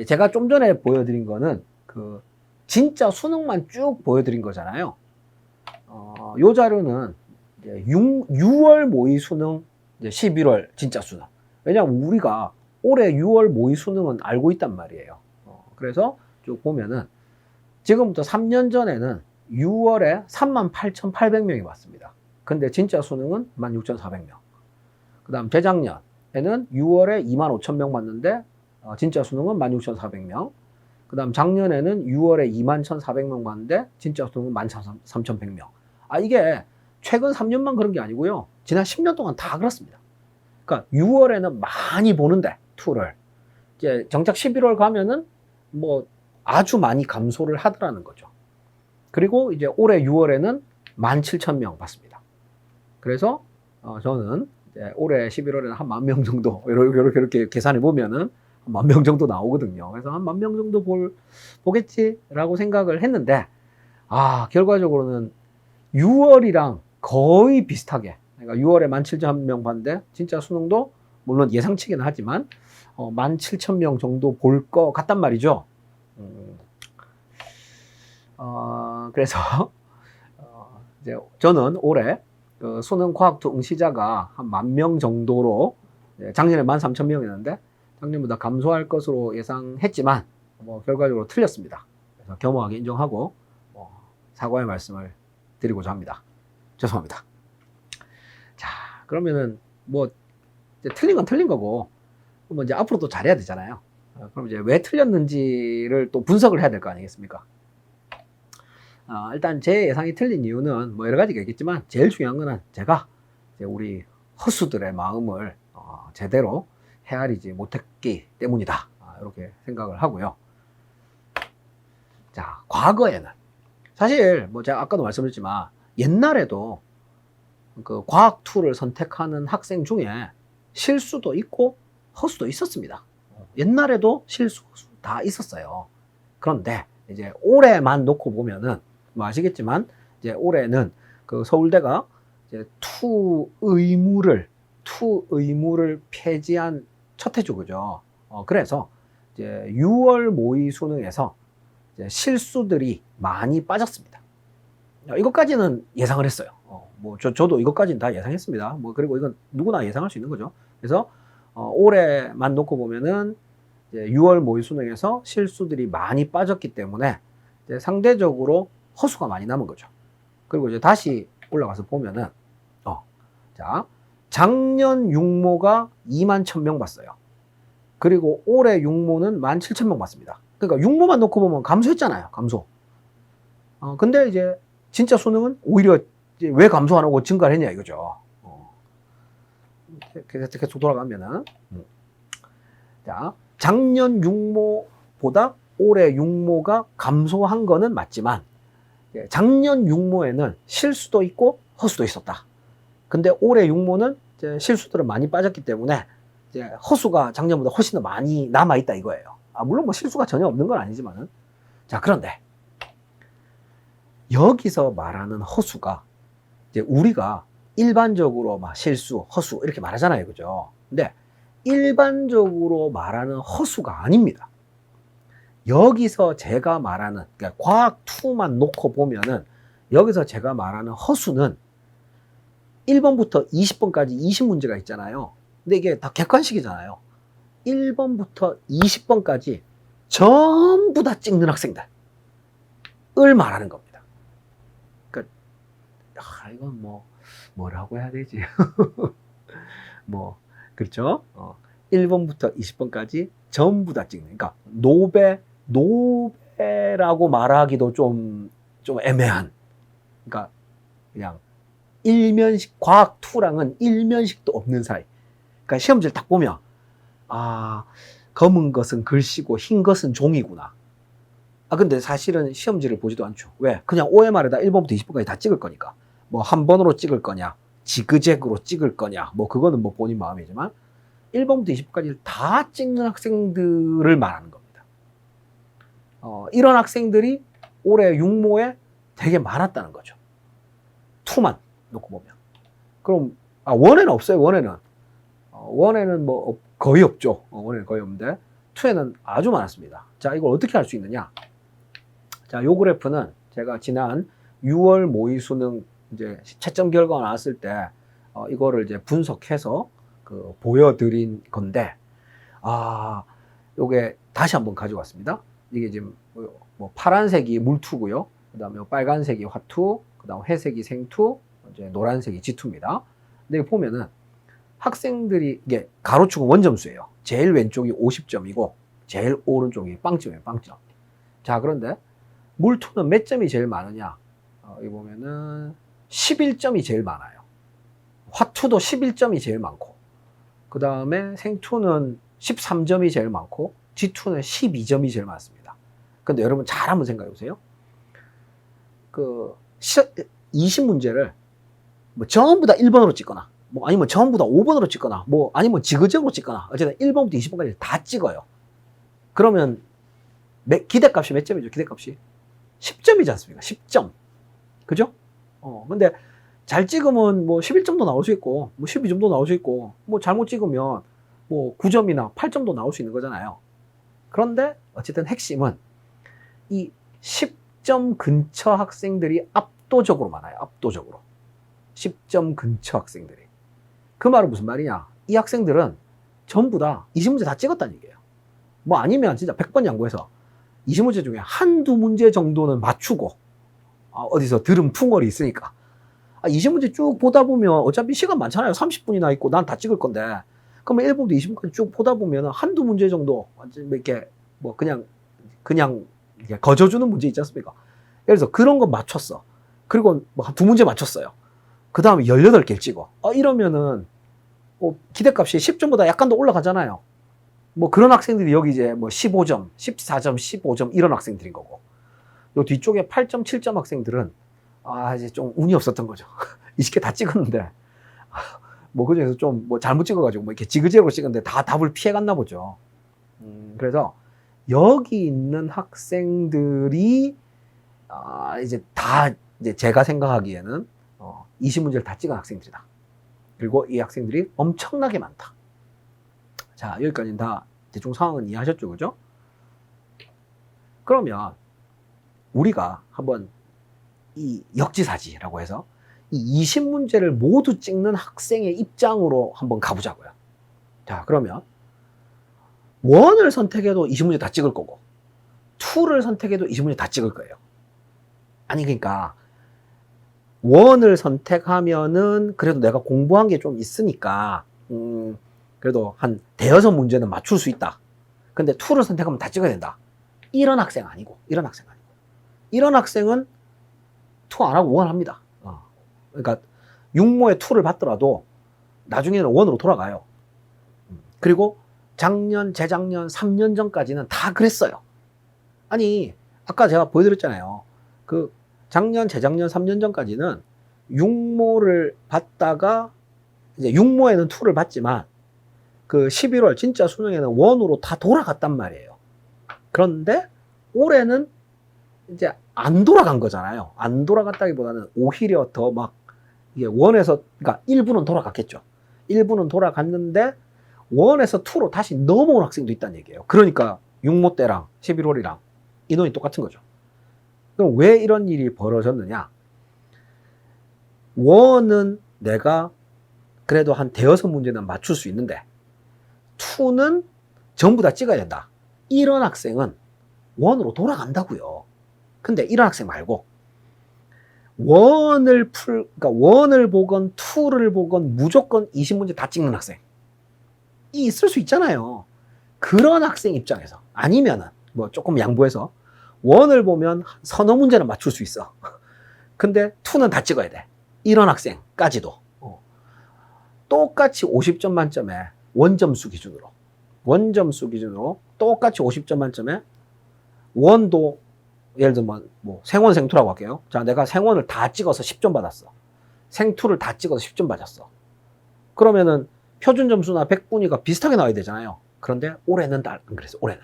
제가 좀 전에 보여드린 거는 그 진짜 수능만 쭉 보여드린 거잖아요. 요 자료는 이제 6월 모의 수능, 이제 11월 진짜 수능. 왜냐하면 우리가 올해 6월 모의 수능은 알고 있단 말이에요. 그래서 쭉 보면은 지금부터 3년 전에는 6월에 38,800명이 왔습니다. 근데 진짜 수능은 16,400명. 그 다음 재작년에는 6월에 25,000명 봤는데 진짜 수능은 16,400명. 그 다음 작년에는 6월에 21,400명 봤는데 진짜 수능은 13,100명. 이게 최근 3년만 그런 게 아니고요. 지난 10년 동안 다 그렇습니다. 그러니까 6월에는 많이 보는데 2를 이제 정작 11월 가면은 뭐 아주 많이 감소를 하더라는 거죠. 그리고 이제 올해 6월에는 17,000명 봤습니다. 그래서 저는 이제 올해 11월에는 한 10,000명 정도 이렇게 계산해 보면은 10,000명 정도 나오거든요. 그래서 한 10,000명 정도 보겠지라고 생각을 했는데, 결과적으로는 6월이랑 거의 비슷하게, 그러니까 6월에 17,000명 봤는데 진짜 수능도 물론 예상치기는 하지만 17,000명 정도 볼 것 같단 말이죠. 그래서 이제 저는 올해 그 수능 과학투 응시자가 한 10,000명 정도로, 작년에 13,000명이었는데 작년보다 감소할 것으로 예상했지만 뭐 결과적으로 틀렸습니다. 그래서 겸허하게 인정하고 사과의 말씀을 드리고자 합니다. 죄송합니다. 자, 그러면은 뭐 이제 틀린 건 틀린 거고, 뭐 이제 앞으로 또 잘해야 되잖아요. 그럼 이제 왜 틀렸는지를 또 분석을 해야 될 거 아니겠습니까? 일단 제 예상이 틀린 이유는 뭐 여러 가지가 있겠지만 제일 중요한 거는 제가 이제 우리 허수들의 마음을 제대로 헤아리지 못했기 때문이다. 이렇게 생각을 하고요. 자, 과거에는 사실 뭐 제가 아까도 말씀드렸지만 옛날에도 그 과학2를 선택하는 학생 중에 실수도 있고 허수도 있었습니다. 옛날에도 실수, 허수 다 있었어요. 그런데 이제 올해만 놓고 보면은 뭐 아시겠지만 이제 올해는 그 서울대가 이제 투 의무를 폐지한 첫 해죠, 그죠? 그래서 이제 6월 모의 수능에서 이제 실수들이 많이 빠졌습니다. 이것까지는 예상을 했어요. 뭐 저도 이것까지는 다 예상했습니다. 뭐 그리고 이건 누구나 예상할 수 있는 거죠. 그래서 올해만 놓고 보면은 이제 6월 모의 수능에서 실수들이 많이 빠졌기 때문에 이제 상대적으로 허수가 많이 남은 거죠. 그리고 이제 다시 올라가서 보면은 자, 작년 육모가 21,000명 봤어요. 그리고 올해 육모는 17,000명 봤습니다. 그러니까 육모만 놓고 보면 감소했잖아요. 감소. 근데 이제 진짜 수능은 오히려 이제 왜 감소 안 하고 증가를 했냐 이거죠. 계속 돌아가면은 자, 작년 육모보다 올해 육모가 감소한 거는 맞지만 작년 육모에는 실수도 있고 허수도 있었다. 근데 올해 육모는 이제 실수들은 많이 빠졌기 때문에 이제 허수가 작년보다 훨씬 더 많이 남아있다 이거예요. 물론 뭐 실수가 전혀 없는 건 아니지만은. 자, 그런데 여기서 말하는 허수가 이제 우리가 일반적으로 막 실수, 허수 이렇게 말하잖아요. 그죠? 근데 일반적으로 말하는 허수가 아닙니다. 여기서 제가 말하는, 그러니까 과학2만 놓고 보면은 여기서 제가 말하는 허수는 1번부터 20번까지 20문제가 있잖아요. 근데 이게 다 객관식이잖아요. 1번부터 20번까지 전부 다 찍는 학생들을 말하는 겁니다. 그러니까 이건 뭐라고 해야 되지? 그렇죠? 1번부터 20번까지 전부 다 찍는. 그러니까 노베라고 말하기도 좀 애매한. 그러니까 그냥 일면식, 과학2랑은 일면식도 없는 사이. 그러니까 시험지를 딱 보면 검은 것은 글씨고 흰 것은 종이구나. 근데 사실은 시험지를 보지도 않죠. 왜? 그냥 OMR에다 1번부터 20번까지 다 찍을 거니까. 뭐 한 번으로 찍을 거냐, 지그재그로 찍을 거냐, 뭐 그거는 뭐 본인 마음이지만 1번부터 20번까지 다 찍는 학생들을 말하는 겁니다. 이런 학생들이 올해 육모에 되게 많았다는 거죠. 2만 놓고 보면. 그럼 원에는 없어요. 원에는 뭐 거의 없죠. 원에는 거의 없는데 2에는 아주 많았습니다. 자, 이걸 어떻게 할 수 있느냐? 자, 요 그래프는 제가 지난 6월 모의 수능 이제 채점 결과가 나왔을 때 이거를 이제 분석해서 보여드린 건데, 요게 다시 한번 가져왔습니다. 이게 지금 뭐 파란색이 물투고요. 그 다음에 빨간색이 화투, 그 다음 회색이 생투, 이제 노란색이 지투입니다. 근데 보면은 학생들이 이게 가로축은 원점수예요. 제일 왼쪽이 50점이고 제일 오른쪽이 빵점이에요. 빵점. 자, 그런데 물투는 몇 점이 제일 많으냐? 여기 보면은 11점이 제일 많아요. 화투도 11점이 제일 많고, 그 다음에 생투는 13점이 제일 많고, 지투는 12점이 제일 많습니다. 근데 여러분 잘 한번 생각해 보세요. 20문제를 뭐 전부 다 1번으로 찍거나, 뭐 아니면 전부 다 5번으로 찍거나, 뭐 아니면 지그재그로 찍거나, 어쨌든 1번부터 20번까지 다 찍어요. 그러면 기대값이 몇 점이죠? 기대값이 10점이지 않습니까? 10점. 그죠? 근데 잘 찍으면 뭐 11점도 나올 수 있고, 뭐 12점도 나올 수 있고, 뭐 잘못 찍으면 뭐 9점이나 8점도 나올 수 있는 거잖아요. 그런데 어쨌든 핵심은 이 10점 근처 학생들이 압도적으로 많아요. 압도적으로. 10점 근처 학생들이. 그 말은 무슨 말이냐? 이 학생들은 전부 다 20문제 다 찍었다는 얘기예요. 뭐 아니면 진짜 100번 양보해서 20문제 중에 한두 문제 정도는 맞추고 어디서 들은 풍월이 있으니까 20문제 쭉 보다 보면 어차피 시간 많잖아요. 30분이나 있고 난 다 찍을 건데 그러면 1번부터 20분까지 쭉 보다 보면 한두 문제 정도 이렇게 뭐 그냥 거저주는 문제 있지 않습니까? 예를 들어서 그런 거 맞췄어. 그리고 뭐 두 문제 맞췄어요. 그 다음에 18개를 찍어. 이러면은 기대값이 10점보다 약간 더 올라가잖아요. 뭐 그런 학생들이 여기 이제 뭐 15점, 14점, 15점 이런 학생들인 거고. 요 뒤쪽에 8점, 7점 학생들은 이제 좀 운이 없었던 거죠. 20개 다 찍었는데 뭐 그중에서 좀 뭐 잘못 찍어가지고 뭐 이렇게 지그재그로 찍었는데 다 답을 피해갔나 보죠. 그래서 여기 있는 학생들이 이제 다 이제 제가 생각하기에는 20문제를 다 찍은 학생들이다. 그리고 이 학생들이 엄청나게 많다. 자, 여기까지는 다 대충 상황은 이해하셨죠, 그죠? 그러면 우리가 한번 이 역지사지라고 해서 이 20문제를 모두 찍는 학생의 입장으로 한번 가보자고요. 자, 그러면 1을 선택해도 20문제 다 찍을 거고 2를 선택해도 20문제 다 찍을 거예요. 아니 그러니까 1을 선택하면은 그래도 내가 공부한 게 좀 있으니까 그래도 한 대여섯 문제는 맞출 수 있다. 근데 2를 선택하면 다 찍어야 된다. 이런 학생 아니고 이런 학생은 2 안 하고 1 합니다. 그러니까 육모의 2를 받더라도 나중에는 1으로 돌아가요. 그리고 작년, 재작년, 3년 전까지는 다 그랬어요. 아니 아까 제가 보여드렸잖아요. 그 작년, 재작년, 3년 전까지는 육모를 받다가 이제 육모에는 2를 받지만 그 11월 진짜 수능에는 1으로 다 돌아갔단 말이에요. 그런데 올해는 이제 안 돌아간 거잖아요. 안 돌아갔다기보다는 오히려 더 막 이게 1에서 그러니까 1부는 돌아갔겠죠. 1부는 돌아갔는데 1에서 2로 다시 넘어온 학생도 있다는 얘기예요. 그러니까 육모 때랑 11월이랑 인원이 똑같은 거죠. 그럼 왜 이런 일이 벌어졌느냐? 1은 내가 그래도 한 대여섯 문제는 맞출 수 있는데 2는 전부 다 찍어야 된다. 이런 학생은 1으로 돌아간다고요. 근데 이런 학생 말고 그러니까 1을 보건 2를 보건 무조건 20문제 다 찍는 학생이 있을 수 있잖아요. 그런 학생 입장에서 아니면은 뭐 조금 양보해서 1을 보면 서너 문제는 맞출 수 있어. 근데 2는 다 찍어야 돼. 이런 학생까지도 똑같이 50점 만점에 원점수 기준으로 똑같이 50점 만점에 1도 예를 들면 뭐 생원 생투라고 할게요. 자, 내가 생원을 다 찍어서 10점 받았어. 생투를 다 찍어서 10점 받았어. 그러면은 표준 점수나 100분위가 비슷하게 나와야 되잖아요. 그런데 올해는 안 그랬어. 올해는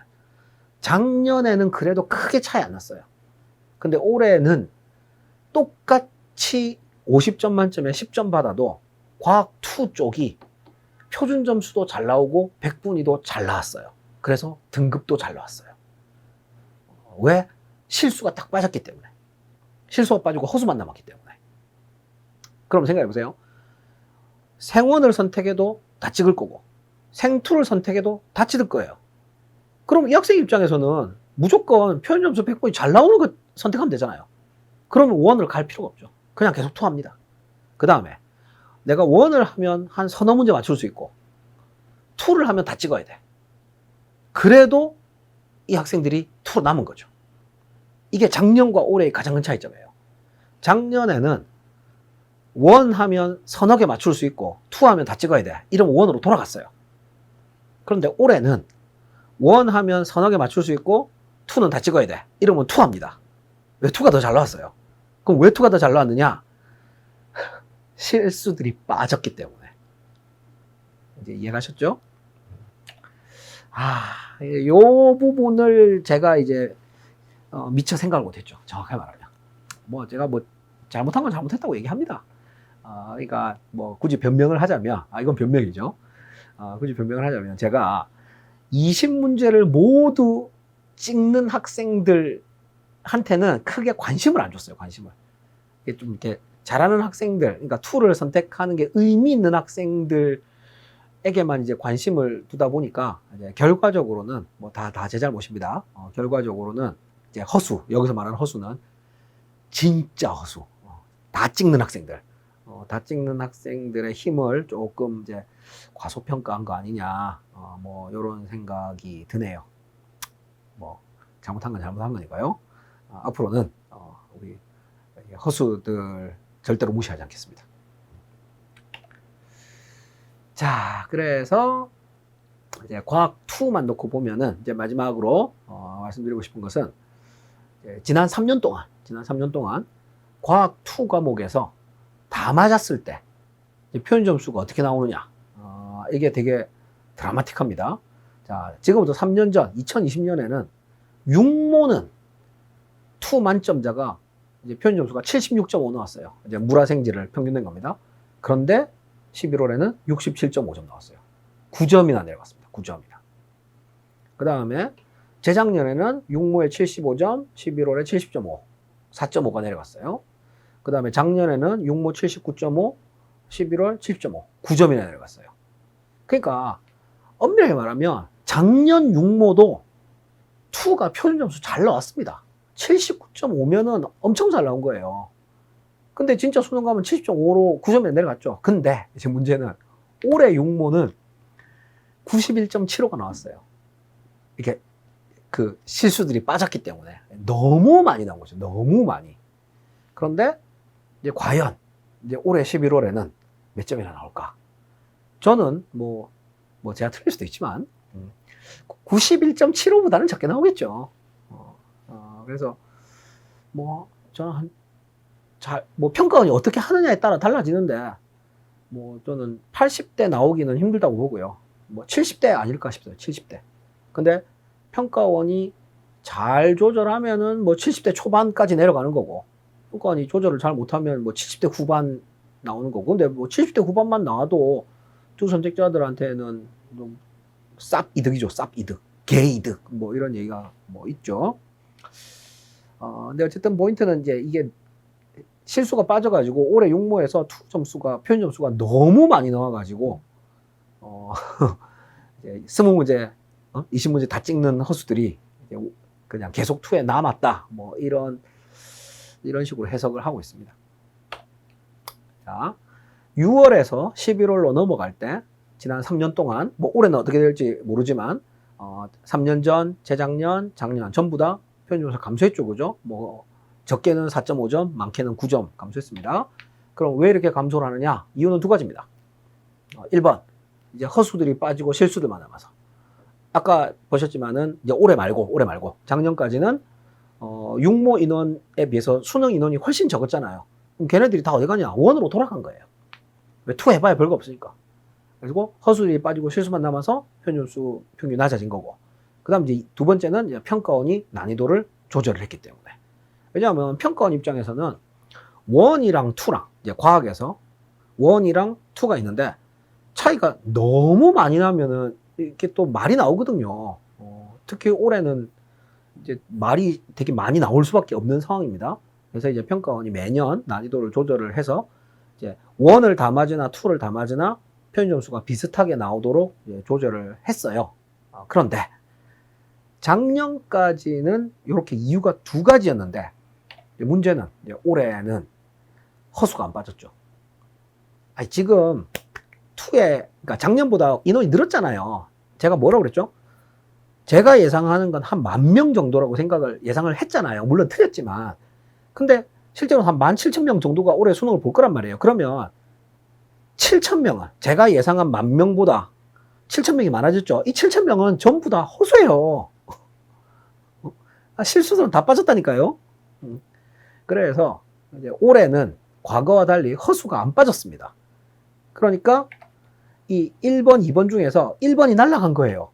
작년에는 그래도 크게 차이 안 났어요. 근데 올해는 똑같이 50점 만점에 10점 받아도 과학 2 쪽이 표준 점수도 잘 나오고 100분위도 잘 나왔어요. 그래서 등급도 잘 나왔어요. 왜? 실수가 딱 빠졌기 때문에. 실수가 빠지고 허수만 남았기 때문에. 그럼 생각해 보세요. 생원을 선택해도 다 찍을 거고 생투를 선택해도 다 찍을 거예요. 그럼 이 학생 입장에서는 무조건 표준 점수 100분이 잘 나오는 거 선택하면 되잖아요. 그러면 1을 갈 필요가 없죠. 그냥 계속 2 합니다. 그 다음에 내가 1을 하면 한 서너 문제 맞출 수 있고 2를 하면 다 찍어야 돼. 그래도 이 학생들이 2로 남은 거죠. 이게 작년과 올해의 가장 큰 차이점이에요. 작년에는 1 하면 서너 개 맞출 수 있고 2 하면 다 찍어야 돼. 이러면 1으로 돌아갔어요. 그런데 올해는 1 하면 서너 개 맞출 수 있고 2는 다 찍어야 돼. 이러면 2 합니다. 왜 2가 더 잘 나왔어요? 그럼 왜 2가 더 잘 나왔느냐? 실수들이 빠졌기 때문에. 이제 이해가셨죠? 요 부분을 제가 이제 미처 생각을 못했죠. 정확하게 말하면. 뭐 제가 뭐 잘못한 건 잘못했다고 얘기합니다. 그러니까 뭐 굳이 변명을 하자면, 이건 변명이죠. 굳이 변명을 하자면 제가 20문제를 모두 찍는 학생들한테는 크게 관심을 안 줬어요. 관심을. 이게 좀 이렇게 잘하는 학생들, 그러니까 2를 선택하는 게 의미 있는 학생들에게만 이제 관심을 두다 보니까 이제 결과적으로는 뭐 다 제 잘못입니다. 결과적으로는 이제 허수, 여기서 말하는 허수는 진짜 허수, 다 찍는 학생들, 다 찍는 학생들의 힘을 조금 이제 과소평가한 거 아니냐, 뭐 이런 생각이 드네요. 뭐 잘못한 건 잘못한 거니까요. 앞으로는 우리 허수들 절대로 무시하지 않겠습니다. 자, 그래서 이제 과학 2만 놓고 보면은 이제 마지막으로 말씀드리고 싶은 것은 지난 3년 동안 과학 2 과목에서 다 맞았을 때 표현 점수가 어떻게 나오느냐, 이게 되게 드라마틱합니다. 자, 지금부터 3년 전 2020년에는 육모는 2 만점자가 이제 표현 점수가 76.5 나왔어요. 이제 물화생지를 평균 낸 겁니다. 그런데 11월에는 67.5점 나왔어요. 9점이나 내려갔습니다. 9점이나. 그 다음에 재작년에는 육모에 75점, 11월에 70.5, 4.5가 내려갔어요. 그 다음에 작년에는 육모 79.5, 11월 70.5, 9점이나 내려갔어요. 그러니까 엄밀하게 말하면 작년 육모도 2가 표준 점수 잘 나왔습니다. 79.5면은 엄청 잘 나온 거예요. 근데 진짜 수능 가면 70.5로 9점에 내려갔죠. 근데 이제 문제는 올해 육모는 91.75가 나왔어요. 이게 그 실수들이 빠졌기 때문에 너무 많이 나온 거죠. 너무 많이. 그런데 이제 과연 이제 올해 11월에는 몇 점이나 나올까? 저는 뭐 제가 틀릴 수도 있지만 91.75보다는 적게 나오겠죠. 그래서 뭐 저는 뭐 평가원이 어떻게 하느냐에 따라 달라지는데 뭐 저는 80대 나오기는 힘들다고 보고요. 뭐 70대 아닐까 싶어요. 70대. 근데 평가원이 잘 조절하면은 뭐 70대 초반까지 내려가는 거고, 평가원이 조절을 잘 못하면 뭐 70대 후반 나오는 거고. 근데 뭐 70대 후반만 나와도 두 선택자들한테는 좀 쌉 이득이죠. 쌉 이득, 개이득, 뭐 이런 얘기가 뭐 있죠. 근데 어쨌든 포인트는 이제 이게 실수가 빠져가지고 올해 육모에서 투 점수가, 표현 점수가 너무 많이 나와가지고 20문제, 20문제 다 찍는 허수들이 그냥 계속 투에 남았다. 뭐 이런 식으로 해석을 하고 있습니다. 자, 6월에서 11월로 넘어갈 때 지난 3년 동안, 뭐 올해는 어떻게 될지 모르지만 3년 전, 재작년, 작년 전부 다 표현 점수 감소했죠, 그죠? 뭐 적게는 4.5점, 많게는 9점 감소했습니다. 그럼 왜 이렇게 감소를 하느냐? 이유는 두 가지입니다. 1번, 이제 허수들이 빠지고 실수들만 남아서. 아까 보셨지만은 이제 올해 말고 작년까지는 육모 인원에 비해서 수능 인원이 훨씬 적었잖아요. 그럼 걔네들이 다 어디 가냐? 원으로 돌아간 거예요. 왜 투 해봐야 별거 없으니까. 그리고 허수들이 빠지고 실수만 남아서 표현 점수 평균이 낮아진 거고. 그 다음 이제 두 번째는 이제 평가원이 난이도를 조절을 했기 때문에. 왜냐하면 평가원 입장에서는 원이랑 투랑, 이제 과학에서 원이랑 투가 있는데 차이가 너무 많이 나면은 이렇게 또 말이 나오거든요. 특히 올해는 이제 말이 되게 많이 나올 수밖에 없는 상황입니다. 그래서 이제 평가원이 매년 난이도를 조절을 해서 이제 원을 다 맞으나 투를 다 맞으나 표현 점수가 비슷하게 나오도록 조절을 했어요. 그런데 작년까지는 이렇게 이유가 두 가지였는데 문제는 이제 올해는 허수가 안 빠졌죠. 아니, 지금 투에, 그러니까 작년보다 인원이 늘었잖아요. 제가 뭐라고 그랬죠? 제가 예상하는 건 한 10,000명 정도라고 예상을 했잖아요. 물론 틀렸지만. 근데 실제로 한 17,000명 정도가 올해 수능을 볼 거란 말이에요. 그러면 7,000명은, 제가 예상한 10,000명보다 7,000명이 많아졌죠. 이 7,000명은 전부 다 허수예요. 실수들은 다 빠졌다니까요. 그래서 이제 올해는 과거와 달리 허수가 안 빠졌습니다. 그러니까 이 1번, 2번 중에서 1번이 날아간 거예요.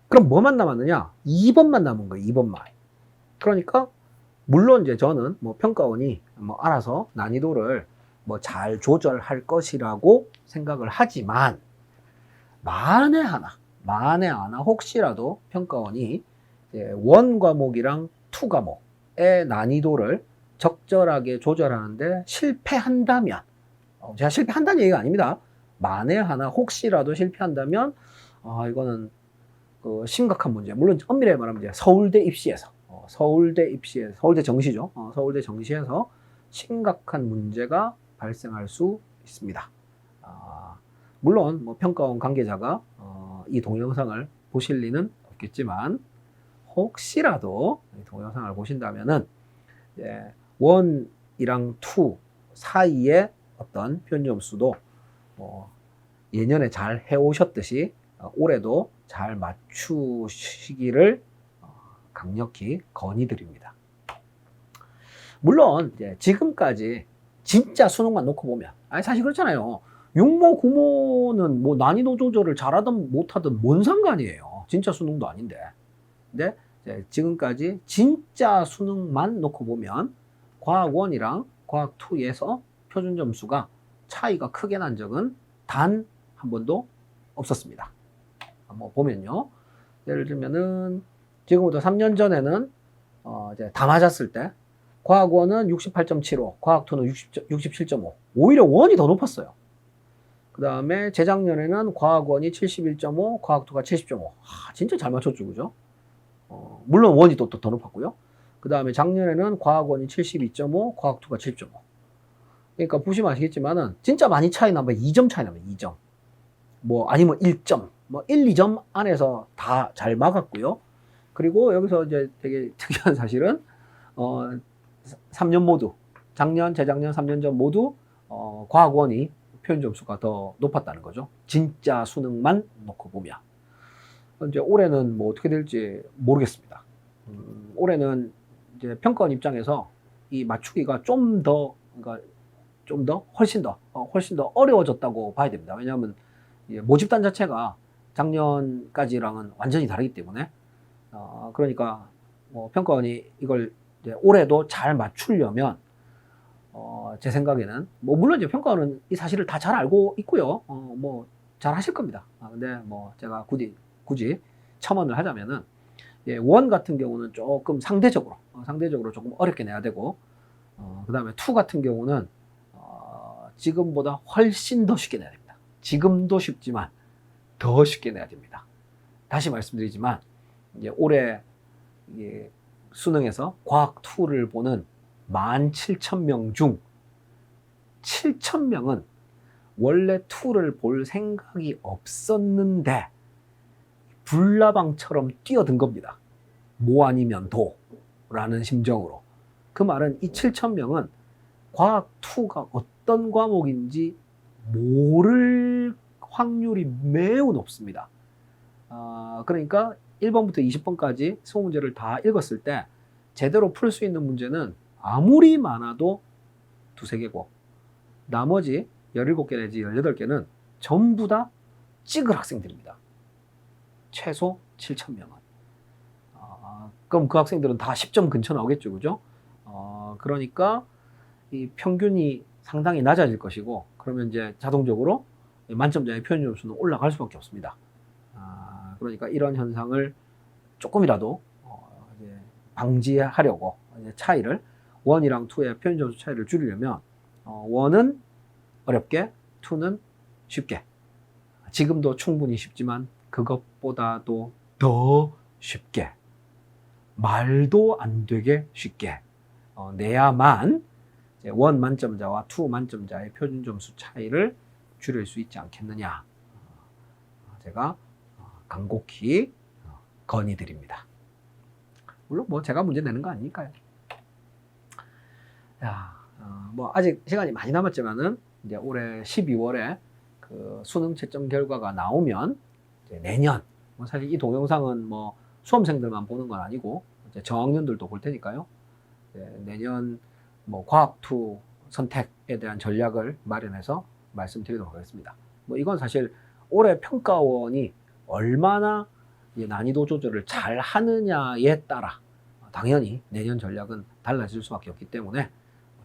그럼 뭐만 남았느냐? 2번만 남은 거예요. 2번만. 그러니까 물론 이제 저는 뭐 평가원이 뭐 알아서 난이도를 뭐 잘 조절할 것이라고 생각을 하지만, 만에 하나 혹시라도 평가원이 원 과목이랑 투 과목의 난이도를 적절하게 조절하는데 실패한다면, 제가 실패한다는 얘기가 아닙니다. 만에 하나 혹시라도 실패한다면 이거는 그 심각한 문제. 물론 엄밀히 말하면 이제 서울대 입시에서 서울대 정시죠. 서울대 정시에서 심각한 문제가 발생할 수 있습니다. 물론 뭐 평가원 관계자가 이 동영상을 보실 리는 없겠지만 혹시라도 이 동영상을 보신다면은 이제 1이랑 2 사이의 어떤 표현 점수도 예년에 잘 해오셨듯이 올해도 잘 맞추시기를 강력히 건의드립니다. 물론 이제 지금까지 진짜 수능만 놓고 보면 사실 그렇잖아요. 육모, 구모는 뭐 난이도 조절을 잘하든 못하든 뭔 상관이에요. 진짜 수능도 아닌데. 근데 지금까지 진짜 수능만 놓고 보면 과학 1이랑 과학 2에서 표준 점수가 차이가 크게 난 적은 단 한 번도 없었습니다. 한번 보면요. 예를 들면은 지금부터 3년 전에는 이제 다 맞았을 때 과학 1은 68.75, 과학 2는 67.5. 오히려 1이 더 높았어요. 그 다음에 재작년에는 과학 1이 71.5, 과학 2가 70.5. 진짜 잘 맞췄죠, 그죠? 물론 1이 또 더 높았고요. 그 다음에 작년에는 과학 1이 72.5, 과학 2가 70.5. 그러니까 보시면 아시겠지만은 진짜 많이 차이 나면 2점 차이 나면 2점. 뭐 아니면 1점. 뭐 1, 2점 안에서 다 잘 막았고요. 그리고 여기서 이제 되게 특이한 사실은 3년 모두 작년, 재작년, 3년 전 모두 과학 1이 표현 점수가 더 높았다는 거죠. 진짜 수능만 놓고 보면. 이제 올해는 뭐 어떻게 될지 모르겠습니다. 올해는 이제 평가원 입장에서 이 맞추기가 훨씬 더 어려워졌다고 봐야 됩니다. 왜냐하면 모집단 자체가 작년까지랑은 완전히 다르기 때문에 그러니까 뭐 평가원이 이걸 이제 올해도 잘 맞추려면 제 생각에는 뭐 물론 이제 평가원은 이 사실을 다 잘 알고 있고요. 뭐 잘 하실 겁니다. 근데 뭐 제가 굳이 첨언을 하자면은 1 같은 경우는 조금 상대적으로 조금 어렵게 내야 되고 그 다음에 2 같은 경우는 지금보다 훨씬 더 쉽게 내야 됩니다. 지금도 쉽지만 더 쉽게 내야 됩니다. 다시 말씀드리지만 이제 올해 수능에서 과학 2를 보는 17,000명 중 7,000명은 원래 2를 볼 생각이 없었는데 불나방처럼 뛰어든 겁니다. 뭐 아니면 도라는 심정으로. 그 말은 이 7,000명은 과학 2가 어떤 과목인지 모를 확률이 매우 높습니다. 그러니까 1번부터 20번까지 20문제를 다 읽었을 때 제대로 풀 수 있는 문제는 아무리 많아도 2-3개고 나머지 17개 내지 18개는 전부 다 찍을 학생들입니다. 최소 7,000명은. 그럼 그 학생들은 다 10점 근처 나오겠죠, 그죠? 그러니까 이 평균이 상당히 낮아질 것이고, 그러면 이제 자동적으로 만점자의 표현 점수는 올라갈 수밖에 없습니다. 그러니까 이런 현상을 조금이라도 이제 방지하려고 차이를 1이랑 2의 표현 점수 차이를 줄이려면 1은 어렵게, 2는 쉽게. 지금도 충분히 쉽지만 그것보다도 더 쉽게, 말도 안 되게 쉽게 내야만 1 만점자와 2 만점자의 표준 점수 차이를 줄일 수 있지 않겠느냐. 제가 간곡히 건의드립니다. 물론 뭐 제가 문제 내는 거 아니니까요. 뭐 아직 시간이 많이 남았지만은 이제 올해 12월에 그 수능 채점 결과가 나오면 이제 내년, 뭐 사실 이 동영상은 뭐 수험생들만 보는 건 아니고 이제 저학년들도 볼 테니까요. 내년 뭐 과학 2 선택에 대한 전략을 마련해서 말씀드리도록 하겠습니다. 뭐 이건 사실 올해 평가원이 얼마나 난이도 조절을 잘 하느냐에 따라 당연히 내년 전략은 달라질 수밖에 없기 때문에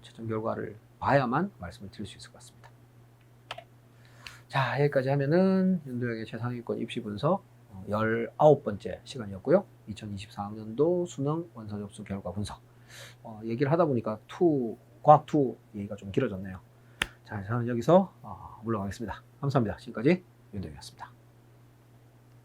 최종 결과를 봐야만 말씀을 드릴 수 있을 것 같습니다. 자, 여기까지 하면은 윤도영의 최상위권 입시 분석 19번째 시간이었고요. 2024학년도 수능 원서 접수 결과 분석 얘기를 하다 보니까 과학 2 얘기가 좀 길어졌네요. 자, 저는 여기서 물러가겠습니다. 감사합니다. 지금까지 윤동이었습니다.